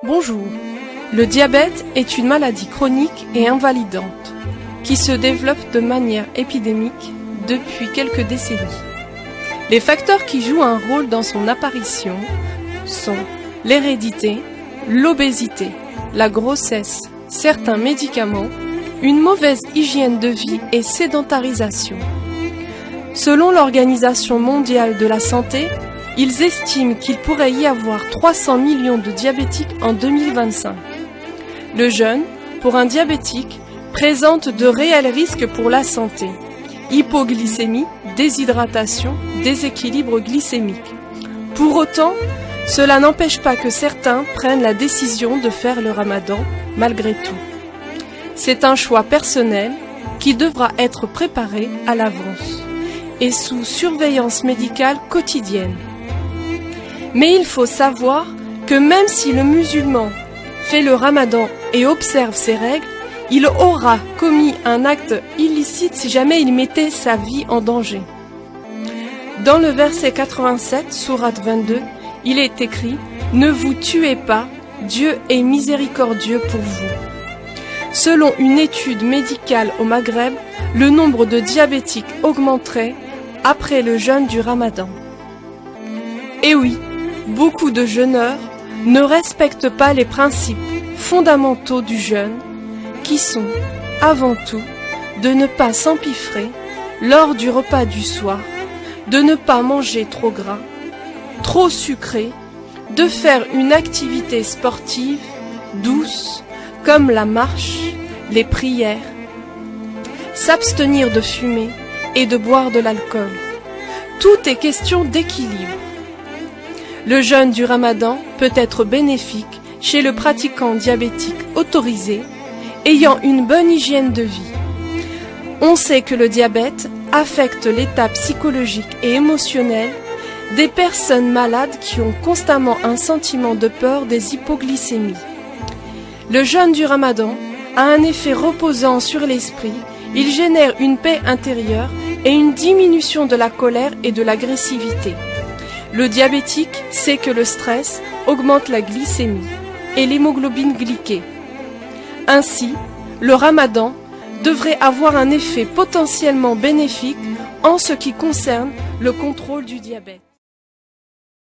Bonjour. Le diabète est une maladie chronique et invalidante qui se développe de manière épidémique depuis quelques décennies. Les facteurs qui jouent un rôle dans son apparition sont l'hérédité, l'obésité, la grossesse, certains médicaments, une mauvaise hygiène de vie et sédentarisation. Selon l'Organisation mondiale de la santé, ils estiment qu'il pourrait y avoir 300 millions de diabétiques en 2025. Le jeûne, pour un diabétique, présente de réels risques pour la santé. Hypoglycémie, déshydratation, déséquilibre glycémique. Pour autant, cela n'empêche pas que certains prennent la décision de faire le ramadan malgré tout. C'est un choix personnel qui devra être préparé à l'avance et sous surveillance médicale quotidienne. Mais il faut savoir que même si le musulman fait le ramadan et observe ses règles, il aura commis un acte illicite si jamais il mettait sa vie en danger. Dans le verset 87, sourate 22, il est écrit « Ne vous tuez pas, Dieu est miséricordieux pour vous ». Selon une étude médicale au Maghreb, le nombre de diabétiques augmenterait après le jeûne du ramadan. Et oui, beaucoup de jeûneurs ne respectent pas les principes fondamentaux du jeûne, qui sont, avant tout, de ne pas s'empiffrer lors du repas du soir, de ne pas manger trop gras, trop sucré, de faire une activité sportive douce, comme la marche, les prières, s'abstenir de fumer et de boire de l'alcool. Tout est question d'équilibre. Le jeûne du ramadan peut être bénéfique chez le pratiquant diabétique autorisé, ayant une bonne hygiène de vie. On sait que le diabète affecte l'état psychologique et émotionnel des personnes malades qui ont constamment un sentiment de peur des hypoglycémies. Le jeûne du ramadan a un effet reposant sur l'esprit, il génère une paix intérieure et une diminution de la colère et de l'agressivité. Le diabétique sait que le stress augmente la glycémie et l'hémoglobine glyquée. Ainsi, le ramadan devrait avoir un effet potentiellement bénéfique en ce qui concerne le contrôle du diabète.